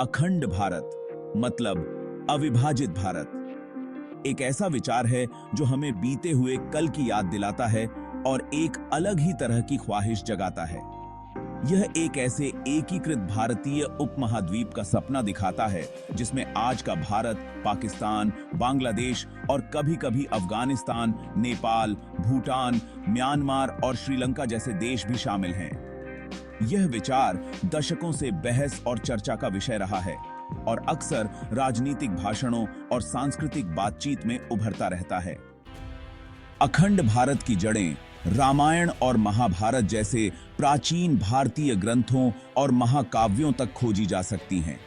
अखंड भारत मतलब अविभाजित भारत एक ऐसा विचार है जो हमें बीते हुए कल की याद दिलाता है और एक अलग ही तरह की ख्वाहिश जगाता है। यह एक ऐसे एकीकृत भारतीय उपमहाद्वीप का सपना दिखाता है जिसमें आज का भारत, पाकिस्तान, बांग्लादेश और कभी-कभी अफगानिस्तान, नेपाल, भूटान, म्यांमार और श्रीलंका जैसे देश भी शामिल हैं। यह विचार दशकों से बहस और चर्चा का विषय रहा है और अक्सर राजनीतिक भाषणों और सांस्कृतिक बातचीत में उभरता रहता है। अखंड भारत की जड़ें रामायण और महाभारत जैसे प्राचीन भारतीय ग्रंथों और महाकाव्यों तक खोजी जा सकती हैं।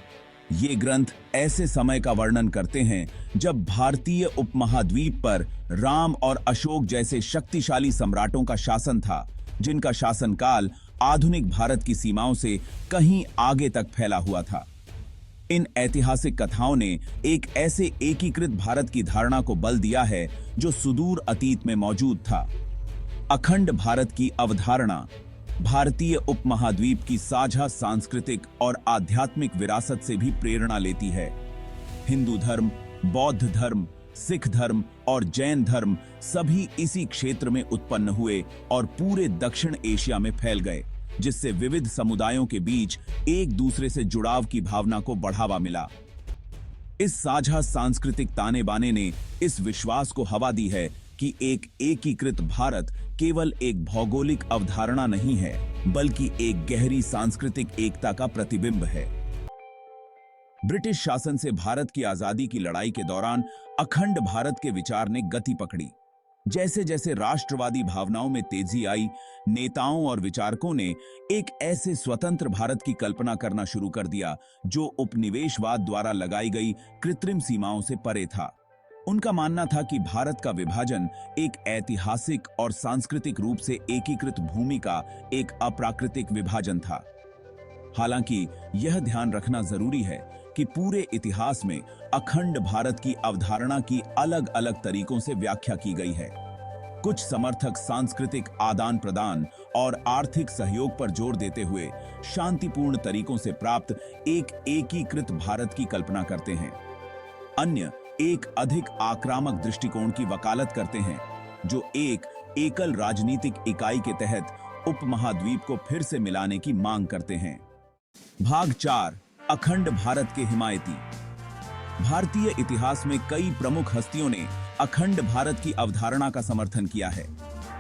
ये ग्रंथ ऐसे समय का वर्णन करते हैं जब भारतीय उपमहाद्वीप पर राम और अशोक जैसे शक्तिशाली सम्राटों का शासन था, जिनका शासनकाल आधुनिक भारत की सीमाओं से कहीं आगे तक फैला हुआ था। इन ऐतिहासिक कथाओं ने एक ऐसे एकीकृत भारत की धारणा को बल दिया है जो सुदूर अतीत में मौजूद था। अखंड भारत की अवधारणा भारतीय उपमहाद्वीप की साझा सांस्कृतिक और आध्यात्मिक विरासत से भी प्रेरणा लेती है। हिंदू धर्म, बौद्ध धर्म, सिख धर्म और जैन धर्म सभी इसी क्षेत्र में उत्पन्न हुए और पूरे दक्षिण एशिया में फैल गए, जिससे विविध समुदायों के बीच एक दूसरे से जुड़ाव की भावना को बढ़ावा मिला। इस साझा सांस्कृतिक ताने बाने ने इस विश्वास को हवा दी है कि एक एकीकृत भारत केवल एक भौगोलिक अवधारणा नहीं है, बल्कि एक गहरी सांस्कृतिक एकता का प्रतिबिंब है। ब्रिटिश शासन से भारत की आजादी की लड़ाई के दौरान अखंड भारत के विचार ने गति पकड़ी। जैसे जैसे राष्ट्रवादी भावनाओं में तेजी आई, नेताओं और विचारकों ने एक ऐसे स्वतंत्र भारत की कल्पना करना शुरू कर दिया जो उपनिवेशवाद द्वारा लगाई गई कृत्रिम सीमाओं से परे था। उनका मानना था कि भारत का विभाजन एक ऐतिहासिक और सांस्कृतिक रूप से एकीकृत भूमि का एक अप्राकृतिक विभाजन था। हालांकि यह ध्यान रखना जरूरी है कि पूरे इतिहास में अखंड भारत की अवधारणा की अलग-अलग तरीकों से व्याख्या की गई है। कुछ समर्थक सांस्कृतिक आदान प्रदान और आर्थिक सहयोग पर जोर देते हुए शांतिपूर्ण तरीकों से प्राप्त एक एकीकृत भारत की कल्पना करते हैं। अन्य एक अधिक आक्रामक दृष्टिकोण की वकालत करते हैं, जो एक एकल राजनीतिक इकाई के तहत उपमहाद्वीप को फिर से मिलाने की मांग करते हैं। भाग 4, अखंड भारत के हिमायती। भारतीय इतिहास में कई प्रमुख हस्तियों ने अखंड भारत की अवधारणा का समर्थन किया है।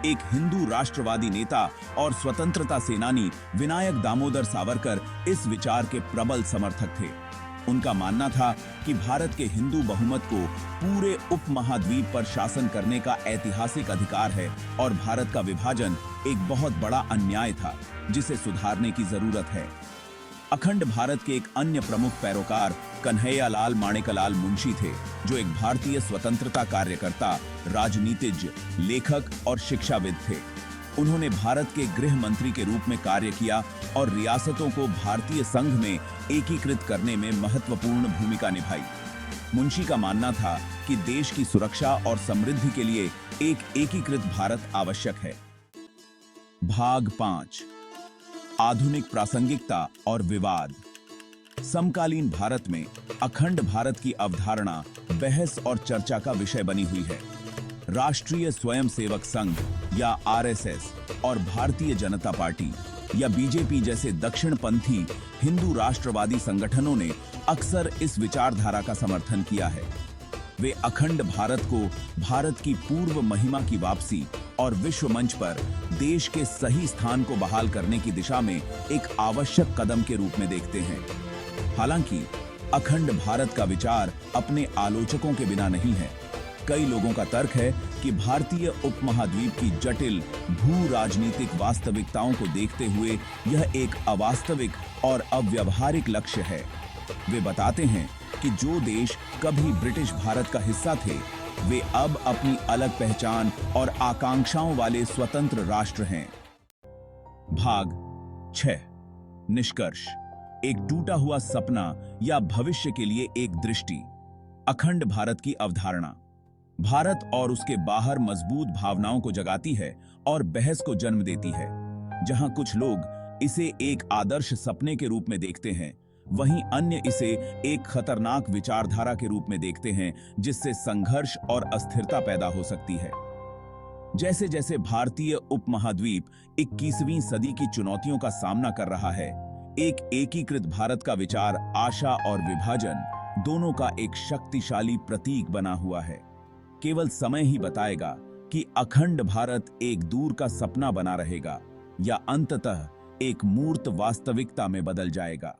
एक हिंदू राष्ट्रवादी नेता और स्वतंत्रता सेनानी विनायक दामोदर सावरकर इस विचार के प्रबल समर्थक थे। उनका मानना था कि भारत के हिंदू बहुमत को पूरे उपमहाद्वीप पर शासन करने का ऐतिहासिक अधिकार है और भारत का विभाजन एक बहुत बड़ा अन्याय था, जिसे सुधारने की जरूरत है। अखंड भारत के एक अन्य प्रमुख पैरोकार कन्हैयालाल माणिकलाल मुंशी थे, जो एक भारतीय स्वतंत्रता कार्यकर्ता, राजनीतिज्ञ, लेखक और शिक्षाविद थे। उन्होंने भारत के गृह मंत्री के रूप में कार्य किया और रियासतों को भारतीय संघ में एकीकृत करने में महत्वपूर्ण भूमिका निभाई। मुंशी का मानना था कि देश की सुरक्षा और समृद्धि के लिए एक एकीकृत भारत आवश्यक है। भाग 5, आधुनिक प्रासंगिकता और विवाद। समकालीन भारत में अखंड भारत की अवधारणा बहस और चर्चा का विषय बनी हुई है। राष्ट्रीय स्वयंसेवक संघ या आरएसएस और भारतीय जनता पार्टी या बीजेपी जैसे दक्षिणपंथी हिंदू राष्ट्रवादी संगठनों ने अक्सर इस विचारधारा का समर्थन किया है। वे अखंड भारत को भारत की पूर्व महिमा की वापसी और विश्व मंच पर देश के सही स्थान को बहाल करने की दिशा में एक आवश्यक कदम के रूप में देखते हैं। हालांकि अखंड भारत का विचार अपने आलोचकों के बिना नहीं है। कई लोगों का तर्क है कि भारतीय उपमहाद्वीप की जटिल भू राजनीतिक वास्तविकताओं को देखते हुए यह एक अवास्तविक और अव्यावहारिक लक्ष्य है। वे बताते हैं कि जो देश कभी ब्रिटिश भारत का हिस्सा थे, वे अब अपनी अलग पहचान और आकांक्षाओं वाले स्वतंत्र राष्ट्र हैं। भाग 6, निष्कर्ष। एक टूटा हुआ सपना या भविष्य के लिए एक दृष्टि। अखंड भारत की अवधारणा भारत और उसके बाहर मजबूत भावनाओं को जगाती है और बहस को जन्म देती है। जहां कुछ लोग इसे एक आदर्श सपने के रूप में देखते हैं, वहीं अन्य इसे एक खतरनाक विचारधारा के रूप में देखते हैं जिससे संघर्ष और अस्थिरता पैदा हो सकती है। जैसे जैसे भारतीय उपमहाद्वीप 21वीं सदी की चुनौतियों का सामना कर रहा है, एक एकीकृत भारत का विचार आशा और विभाजन दोनों का एक शक्तिशाली प्रतीक बना हुआ है। केवल समय ही बताएगा कि अखंड भारत एक दूर का सपना बना रहेगा या अंततः एक मूर्त वास्तविकता में बदल जाएगा।